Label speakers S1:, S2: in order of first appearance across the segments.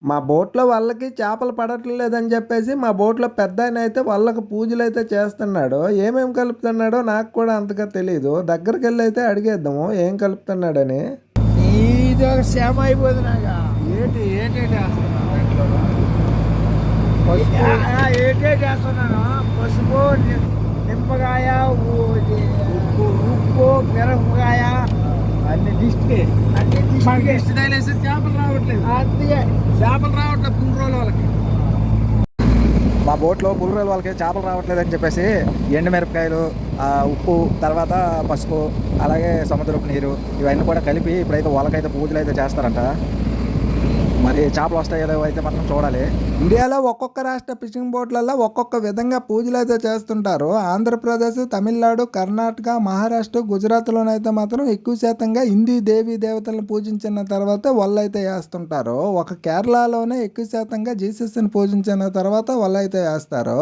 S1: మా బోట్లో వాళ్ళకి చేపలు పడట్లేదని చెప్పేసి మా బోట్లో పెద్ద ఆయన అయితే వాళ్ళకి పూజలు అయితే చేస్తున్నాడు. ఏమేమి కలుపుతున్నాడో నాకు కూడా అంతగా తెలియదు. దగ్గరికి వెళ్ళి అయితే అడిగేద్దాము ఏం కలుపుతున్నాడని.
S2: ఇది ఒక శ్రమ అయిపోతుంది నాకు. ఏంటి చేస్తున్నాను. పసుపు, నిమ్మకాయ, ఉప్పు, మిరపకాయ, అన్ని డిస్ట్కి చేపలు రావట్లేదు. అందుకే చేపలు రావట్లేదు పుల్ రోజుల వాళ్ళకి.
S3: మా బోట్లో పుల్రోలు వాళ్ళకి చేపలు రావట్లేదని చెప్పేసి ఎండుమిరపకాయలు, ఉప్పు, తర్వాత పసుపు, అలాగే సముద్రపు నీరు ఇవన్నీ కూడా కలిపి ఇప్పుడైతే వాళ్ళకైతే పూజలు అయితే చేస్తారంట. మరి చేపలు వస్తాయో లేవో అయితే మనం చూడాలి.
S1: ఇండియాలో ఒక్కొక్క రాష్ట్ర ఫిషింగ్ బోట్లలో ఒక్కొక్క విధంగా పూజలు అయితే చేస్తుంటారు. ఆంధ్రప్రదేశ్, తమిళనాడు, కర్ణాటక, మహారాష్ట్ర, గుజరాత్లోనైతే మాత్రం ఎక్కువ శాతంగా హిందీ దేవీ దేవతలను పూజించిన తర్వాత వాళ్ళు అయితే వేస్తుంటారు. ఒక కేరళలోనే ఎక్కువ శాతంగా జీసస్ని పూజించిన తర్వాత వాళ్ళు అయితే వేస్తారు.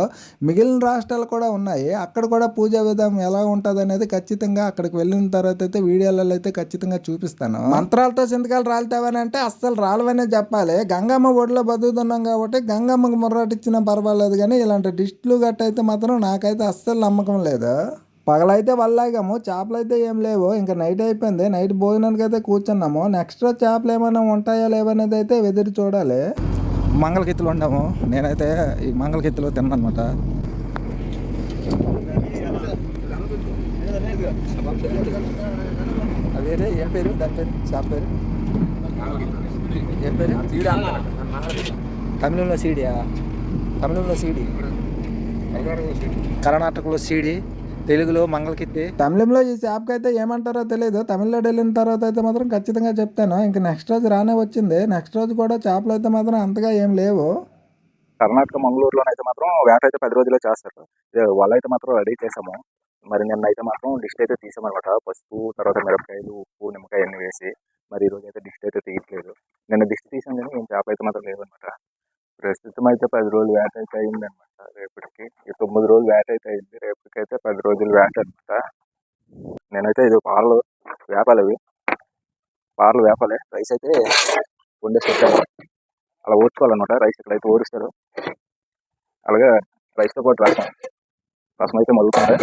S1: మిగిలిన రాష్ట్రాలు కూడా ఉన్నాయి. అక్కడ కూడా పూజా విధానం ఎలా ఉంటుంది అనేది ఖచ్చితంగా అక్కడికి వెళ్ళిన తర్వాత అయితే వీడియోలలో అయితే ఖచ్చితంగా చూపిస్తాను. మంత్రాలతో సింతకాలు రాలుతావని అంటే అస్సలు రాలవనే చెప్పాలి. గంగమ్మ ఒడిలో బతుకుతున్నాం కాబట్టి గంగమ్మకి ముర్రాటిచ్చినా పర్వాలేదు, కానీ ఇలాంటి డిస్టులు గట్ట అయితే మాత్రం నాకైతే అస్సలు నమ్మకం లేదు. పగలైతే వల్లాగాము, చేపలు అయితే ఏం లేవు. ఇంకా నైట్ అయిపోయింది. నైట్ భోజనానికి అయితే కూర్చున్నాము. నెక్స్ట్ రోజు చేపలు ఏమైనా ఉంటాయా లేవనేది అయితే ఎదురు చూడాలి.
S3: మంగళగిత్తులు వండాము. నేనైతే ఈ మంగళగిత్తులు తిన్నానమాట. అదే ఏం పేరు దాని పేరు, షాప్ పేరు ఏం పేరు? తమిళంలో సీడియా? తమిళంలో సీడి, కర్ణాటకలో సీడి, తెలుగులో మంగళగిత్తి.
S1: తమిళంలో ఈ షాప్కి అయితే ఏమంటారో తెలియదు. తమిళనాడు వెళ్ళిన తర్వాత అయితే మాత్రం ఖచ్చితంగా చెప్తాను. ఇంక నెక్స్ట్ రోజు రానే వచ్చింది. నెక్స్ట్ రోజు కూడా చేపలు అయితే మాత్రం అంతగా ఏం లేవు.
S3: కర్ణాటక మంగళూరులోనైతే మాత్రం వేట అయితే 10 రోజుల్లో చేస్తారు. వాళ్ళైతే మాత్రం రెడీ చేసాము. మరి నిన్న అయితే మాత్రం డిష్ అయితే తీసామన్నమాట. పసుపు, తర్వాత మిరపకాయలు, ఉప్పు, నిమ్మకాయ అన్ని వేసి. మరి ఈరోజు అయితే డిష్ అయితే తీయట్లేదు. నిన్న డిష్ తీసాం కానీ ఏం చేప అయితే మాత్రం లేవన్నమాట. ప్రస్తుతం అయితే 10 రోజులు వేట అయితే అయిందనమాట. రేపటికి 9 రోజులు వేట అయితే అయింది. రేపటికైతే 10 రోజులు వేట అనమాట. నేనైతే ఇది పాలు వేపాలి, అవి పాలు వేపాలి. రైస్ అయితే వండేసి పెట్టాను. అలా ఓడ్చుకోవాలన్నమాట. రైస్ ఇక్కడైతే ఓడిస్తారు. అలాగే రైస్తో పాటు రసం అయితే మరుగుతుంది.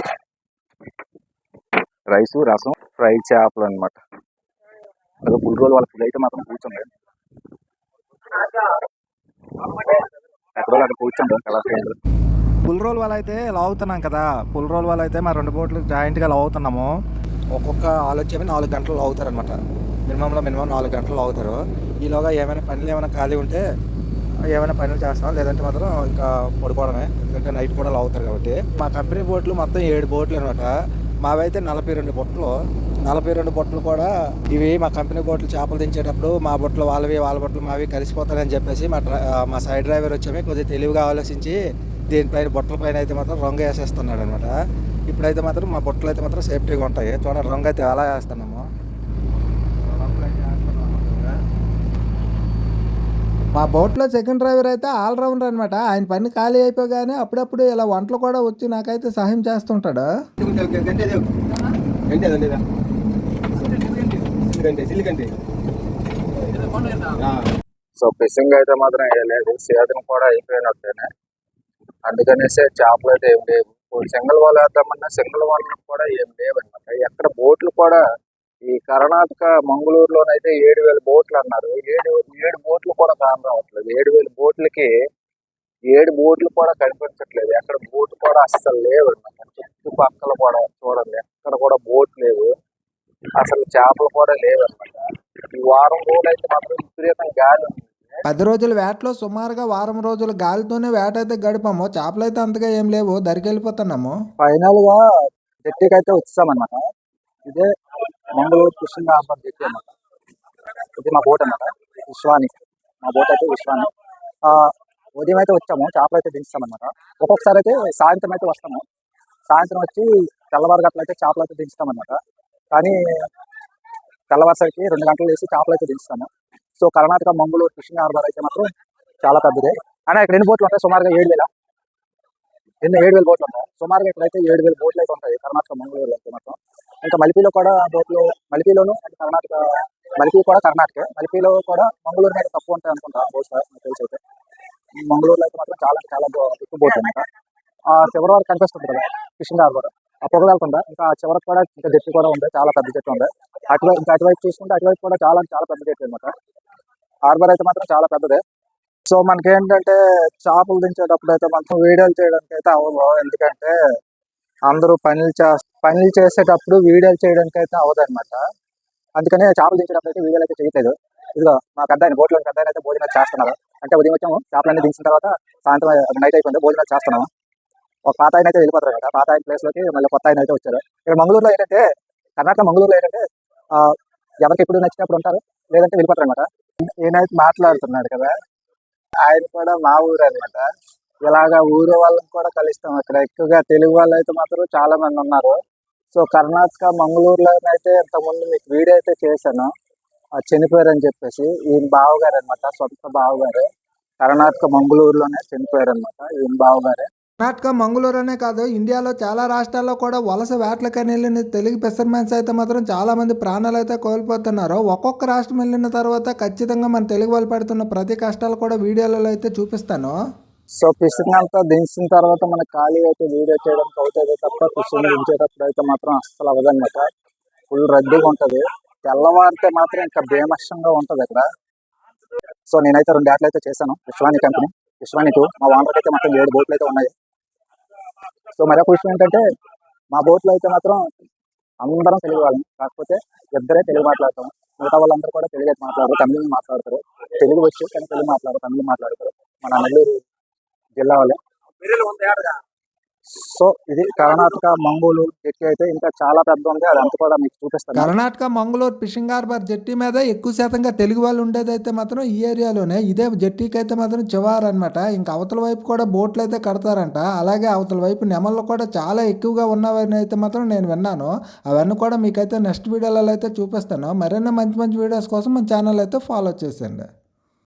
S3: రైసు, రసం, ఫ్రై చేపలు అనమాట. అదే పుల్ రోజులు వాళ్ళ ఫుడ్ అయితే మాత్రం కూర్చోండి. ఎక్కడో అక్కడ కూర్చోండి. పుల్ రోల్ వాళ్ళు అయితే లవ్ అవుతున్నాం కదా. పుల్ రోల్ వాళ్ళు అయితే మా 2 బోట్లు జాయింట్గా లవ్ అవుతున్నాము. ఒక్కొక్క ఆలోచన 4 గంటలు లవ్ అవుతారు అనమాట. మినిమం 4 గంటలు లవ్ అవుతారు. ఈలోగా ఏమైనా ఖాళీ ఉంటే ఏమైనా పనులు చేస్తాం, లేదంటే మాత్రం ఇంకా పడుకోవడమే. ఎందుకంటే నైట్ కూడా లవ్ అవుతారు కాబట్టి. మా కంపెనీ బోట్లు మొత్తం 7 బోట్లు అనమాట. మావైతే 42 బొట్టలు. 42 బొట్టలు కూడా ఇవి మా కంపెనీ బోట్లు చేపలు దించేటప్పుడు మా బొట్లు వాళ్ళవి, వాళ్ళ బొట్లు మావి కలిసిపోతారని చెప్పేసి మా సైడ్ డ్రైవర్ వచ్చేమి కొద్దిగా తెలివిగా ఆలోచించి దీనిపైన బొట్టల పైన అయితే మాత్రం రంగు వేసేస్తున్నాడు అనమాట. ఇప్పుడైతే మాత్రం మా బొట్టలు అయితే మాత్రం సేఫ్టీగా ఉంటాయి. చూడండి, రంగు అయితే అలా వేస్తున్నాము.
S1: మా బోట్లో సెకండ్ డ్రైవర్ అయితే ఆల్రౌండర్ అనమాట. ఆయన పని ఖాళీ అయిపోగానే అప్పుడప్పుడు ఇలా వంటలు కూడా వచ్చి నాకైతే సహాయం చేస్తుంటాడు.
S3: సో ఫిషింగ్ అయితే మాత్రం లేదు, సీజన్ కూడా అయిపోయినట్టేనే. అందుకనేసే చేపలు అయితే ఏం లేవు. సింగిల్ వాళ్ళు వేద్దామన్నా సింగిల్ వాళ్ళు కూడా ఏం లేవు అనమాట. ఎక్కడ బోట్లు కూడా ఈ కర్ణాటక మంగళూరులోనైతే 7,000 బోట్లు అన్నారు. 7 బోట్లు కూడా కాని రావట్లేదు. 7,000 బోట్లకి 7 బోట్లు కూడా కనిపించట్లేదు. ఎక్కడ బోట్ కూడా అస్సలు లేవు అనమాట. చుట్టుపక్కల కూడా చూడండి, ఎక్కడ కూడా బోట్ లేవు. అసలు చేపలు కూడా లేవు అనమాట. ఈ వారం రోజులు అయితే మాత్రం విపరీతంగా గాలి ఉంది.
S1: 10 రోజుల వేటలో సుమారుగా వారం రోజుల గాలితోనే వేట అయితే గడిపాము. చేపలు అయితే అంతగా ఏం లేవు. దరికి వెళ్ళిపోతున్నాము.
S3: ఫైనల్ గా జట్టికి అయితే వచ్చామన్నమాట. ఇదే మంగళూరు ఫిషింగ్ హార్బర్ జట్టి అన్నమాట. ఇది మా బోట్ అన్నమాట, విశ్వాని. మా బోట్ అయితే విశ్వాని. ఉదయం అయితే వచ్చాము, చేపలు అయితే దించుతామన్నమాట. ఒక్కొక్కసారి అయితే సాయంత్రం అయితే వస్తాము. సాయంత్రం వచ్చి తెల్లవారు గట్ల అయితే చేపలు అయితే దించుతామన్నమాట. కానీ తెల్లవారుసరికి 2 గంటలు వేసి చేపలు అయితే దించుతాము. So Karnataka Mangaluru fishing harbour అయితే మాత్రం చాలా పెద్దదే. అయినా ఇక్కడ ఎన్ని బోట్లు ఉంటాయి? సుమారుగా 7,000 బోట్లు ఉంటాయి. సుమారుగా ఇక్కడైతే 7,000 బోట్లు అయితే ఉంటాయి కర్ణాటక మంగళూరులో అయితే మాత్రం. ఇంకా మలిపిలో కూడా బోట్లు, మలిపిలోను అండ్ కర్ణాటక, మలిపి కూడా కర్ణాటకే, మలిపిలో కూడా మంగళూరు మీద తక్కువ ఉంటాయి అనుకుంటా బోట్స్ నాకు తెలిసి అయితే. మంగళూరులో అయితే మాత్రం చాలా చాలా ఎక్కువ బోట్ అనమాట. ఆ చివరి వరకు కనిపిస్తుంది కదా ఫిషింగ్ హార్బర్, ఆ పొగ వెళ్తుందా ఇంకా ఆ చివరికి కూడా ఇంకా జట్టు కూడా ఉంది, చాలా పెద్ద జట్టు ఉంది. అటువైపు ఇంకా అటువైపు చూసుకుంటే అటువైపు కూడా చాలా చాలా పెద్ద జట్టు అనమాట. హార్బర్ అయితే మాత్రం చాలా పెద్దదే. సో మనకేంటంటే చేపలు దించేటప్పుడు అయితే మాత్రం వీడియోలు చేయడానికి అయితే అవ్వదు, ఎందుకంటే అందరూ పనులు చేసేటప్పుడు వీడియోలు చేయడానికి అయితే అవ్వదు అనమాట. అందుకనే చేపలు దించేటప్పుడు అయితే వీడియోలు అయితే చేయట్లేదు. ఇదిగో మా పెద్ద ఆయన బోట్లో పెద్ద ఆయన అయితే భోజనాలు చేస్తున్నారు. అంటే ఉదయం వచ్చాము, చేపలన్నీ దించిన తర్వాత సాయంత్రం నైట్ అయిపోయింది, భోజనాలు చేస్తున్నాము. ఒక పాత ఆయన అయితే వెళ్ళిపోతారు కదా, పాత ఆయన ప్లేస్ లోకి మళ్ళీ కొత్త ఆయన అయితే వచ్చారు. ఇక్కడ మంగళూరులో ఏంటంటే, కర్ణాటక మంగళూరులో ఏంటంటే ఎవరికి ఎప్పుడు నచ్చినప్పుడు ఉంటారు, లేదంటే వెళ్ళిపోతారు అనమాట. ఈయనైతే మాట్లాడుతున్నాడు కదా, ఆయన కూడా మా ఊరు అనమాట. ఇలాగా ఊరు వాళ్ళని కూడా కలుస్తాం అక్కడ. ఎక్కువగా తెలుగు వాళ్ళు అయితే మాత్రం చాలా మంది ఉన్నారు. సో కర్ణాటక మంగళూరులో అయితే ఇంతకుముందు మీకు వీడియో అయితే చేశాను, చనిపోయారు అని చెప్పేసి. ఈయన బావగారు అనమాట, సొంత బావగారే. కర్ణాటక మంగళూరులోనే చనిపోయారు అనమాట ఈయన బావగారే.
S1: కర్ణాటక మంగళూరు అనే కాదు, ఇండియాలో చాలా రాష్ట్రాల్లో కూడా వలస వేటలకని వెళ్ళిన తెలుగు ఫిషర్మెన్స్ అయితే మాత్రం చాలామంది ప్రాణాలు అయితే కోల్పోతున్నారు. ఒక్కొక్క రాష్ట్రం వెళ్ళిన తర్వాత ఖచ్చితంగా మన తెలుగు వాళ్ళు పడుతున్న ప్రతి కష్టాలు కూడా వీడియోలలో అయితే చూపిస్తాను.
S3: సో ఫిషింగ్ అంతా దించిన తర్వాత మనకు ఖాళీ అయితే వీడియో చేయడానికి అవుతుంది తప్ప, ఫిషింగ్ దించేటప్పుడు అయితే మాత్రం అస్సలు అవ్వదన్నమాట. ఫుల్ రద్దీగా ఉంటుంది. తెల్లవారితే మాత్రం ఇంకా బేమష్టంగా ఉంటుంది అక్కడ. సో నేనైతే 2 ఏటలు అయితే చేశాను విశ్వాని కంపెనీ, విశ్వాని 2. మా ఓనర్కి అయితే మాత్రం 7 బోట్లు అయితే ఉన్నాయి. సో మరొక విషయం ఏంటంటే, మా బోట్లో అయితే మాత్రం అందరం తెలుగు వాళ్ళం, కాకపోతే ఇద్దరే తెలుగు మాట్లాడతాం. మిగతా వాళ్ళందరూ కూడా తెలుగు అయితే మాట్లాడరు, తమిళ మాట్లాడతారు. తెలుగు వచ్చి కానీ తెలుగు మాట్లాడరు, తమిళ మాట్లాడతారు. మన నెల్లూరు జిల్లా వాళ్ళే. సో ఇది కర్ణాటక మంగళూరు జట్టి అయితే ఇంకా చాలా పెద్ద ఉంది, అదంతా కూడా మీకు చూపిస్తాను.
S1: కర్ణాటక మంగళూరు ఫిషింగ్ హార్బర్ జట్టి మీద ఎక్కువ శాతంగా తెలుగు వాళ్ళు ఉండేదైతే మాత్రం ఈ ఏరియాలోనే. ఇదే జట్టీకి అయితే మాత్రం చివరి అనమాట. ఇంకా అవతల వైపు కూడా బోట్లు అయితే కడతారంట. అలాగే అవతల వైపు నెమళ్ళు కూడా చాలా ఎక్కువగా ఉన్నవని అయితే మాత్రం నేను విన్నాను. అవన్నీ కూడా మీకైతే నెక్స్ట్ వీడియోలలో అయితే చూపిస్తాను. మరిన్ని మంచి మంచి వీడియోస్ కోసం మన ఛానల్ అయితే ఫాలో చేసేయండి.